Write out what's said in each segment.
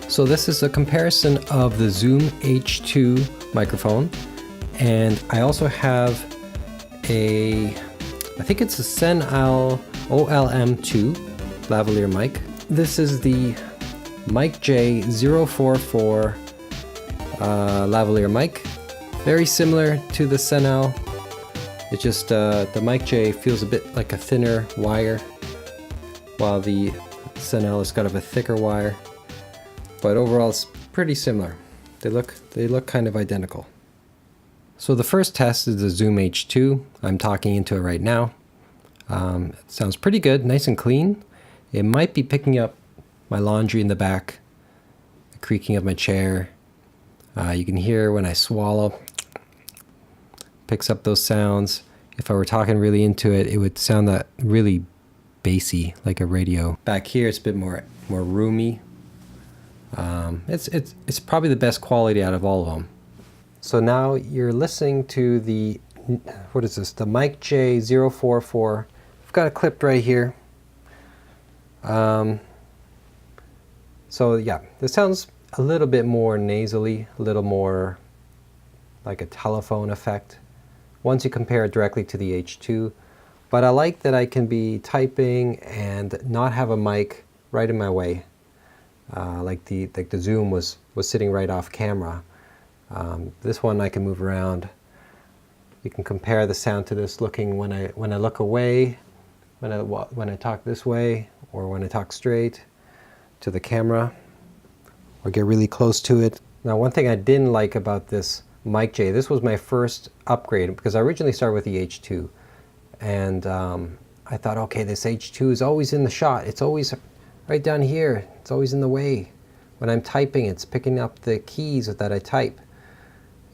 So this is a comparison of the Zoom H2 microphone, and I also have I think it's a Senal OLM-2 lavalier mic. This is the Mic-J044 lavalier mic. Very similar to the Senal. It's just the Mic-J feels a bit like a thinner wire, while the Senal is kind of a thicker wire. But overall it's pretty similar. They look kind of identical. So the first test is the Zoom H2. I'm talking into it right now. It sounds pretty good, nice and clean. It might be picking up my laundry in the back, the creaking of my chair. You can hear when I swallow, picks up those sounds. If I were talking really into it, it would sound that really bassy, like a radio. Back here, it's a bit more roomy. It's probably the best quality out of all of them. So now you're listening to the, what is this? The Mic-J044. I've got it clipped right here. So yeah, this sounds a little bit more nasally, a little more like a telephone effect once you compare it directly to the H2. But I like that I can be typing and not have a mic right in my way. Like the Zoom was sitting right off camera. This one I can move around. You can compare the sound to this looking when I look away, when I talk this way, or when I talk straight to the camera, or get really close to it. Now, one thing I didn't like about this Mic-J, this was my first upgrade because I originally started with the H2, and I thought, okay, this H2 is always in the shot. It's always right down here. It's always in the way. When I'm typing, it's picking up the keys that I type.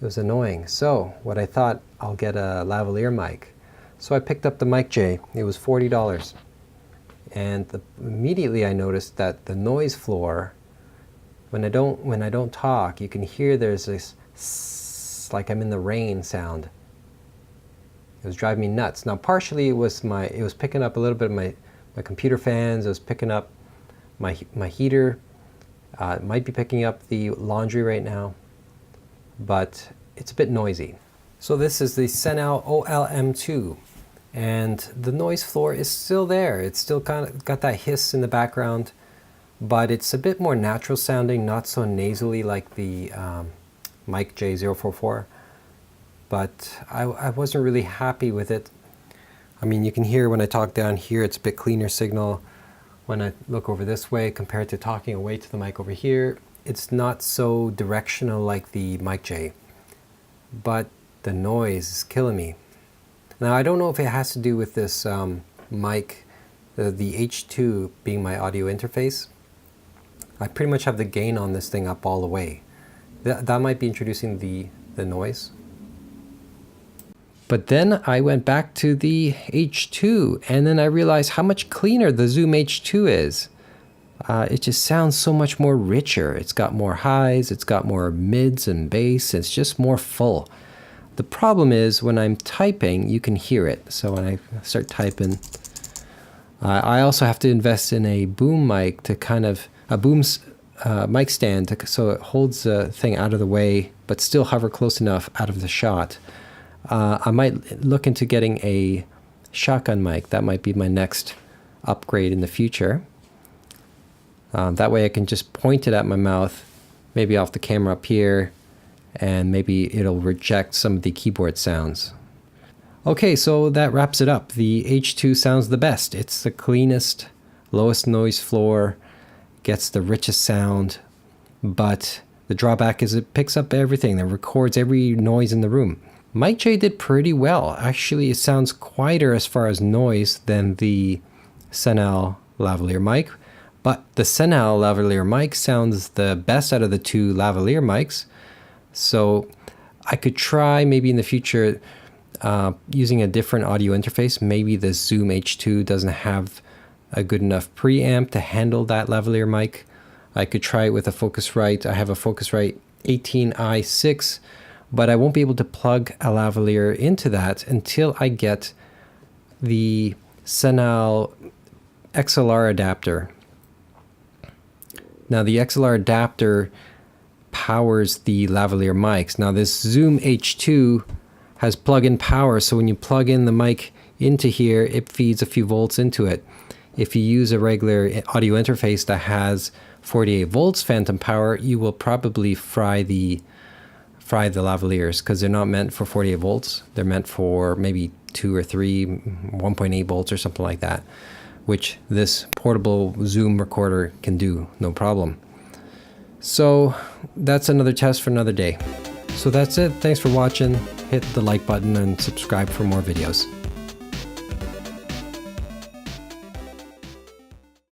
It was annoying. So what I thought, I'll get a lavalier mic. So I picked up the Mic-J. It was $40. And immediately I noticed that the noise floor, when I don't talk, you can hear there's this like I'm in the rain sound. It was driving me nuts. Now partially it was picking up a little bit of my computer fans. It was picking up my heater. It might be picking up the laundry right now, but it's a bit noisy. So this is the Senal OLM-2, and the noise floor is still there. It's still kind of got that hiss in the background, but it's a bit more natural sounding, not so nasally like the Mic-J044. But I wasn't really happy with it. I mean, you can hear when I talk down here, it's a bit cleaner signal. When I look over this way compared to talking away to the mic over here, it's not so directional like the Mic-J. But the noise is killing me. Now, I don't know if it has to do with this mic, the H2 being my audio interface. I pretty much have the gain on this thing up all the way. That might be introducing the noise. But then I went back to the H2, and then I realized how much cleaner the Zoom H2 is. It just sounds so much more richer. It's got more highs, it's got more mids and bass, it's just more full. The problem is when I'm typing, you can hear it. So when I start typing, I also have to invest in a boom mic to kind of, a boom mic stand so it holds the thing out of the way, but still hover close enough out of the shot. I might look into getting a shotgun mic. That might be my next upgrade in the future. That way I can just point it at my mouth, maybe off the camera up here, and maybe it'll reject some of the keyboard sounds. Okay, so that wraps it up. The H2 sounds the best. It's the cleanest, lowest noise floor, gets the richest sound, but the drawback is it picks up everything. It records every noise in the room. Mic-J did pretty well. Actually, it sounds quieter as far as noise than the Senal lavalier mic, but the Senal lavalier mic sounds the best out of the two lavalier mics. So I could try maybe in the future using a different audio interface. Maybe the Zoom H2 doesn't have a good enough preamp to handle that lavalier mic. I could try it with a Focusrite. I have a Focusrite 18i6, but I won't be able to plug a lavalier into that until I get the Senal XLR adapter. Now the XLR adapter powers the lavalier mics. Now this Zoom H2 has plug-in power, so when you plug in the mic into here, it feeds a few volts into it. If you use a regular audio interface that has 48 volts phantom power, you will probably fry the lavaliers, because they're not meant for 48 volts. They're meant for maybe 2 or 3, 1.8 volts or something like that, which this portable Zoom recorder can do, no problem. So that's another test for another day. So that's it. Thanks for watching. Hit the like button and subscribe for more videos.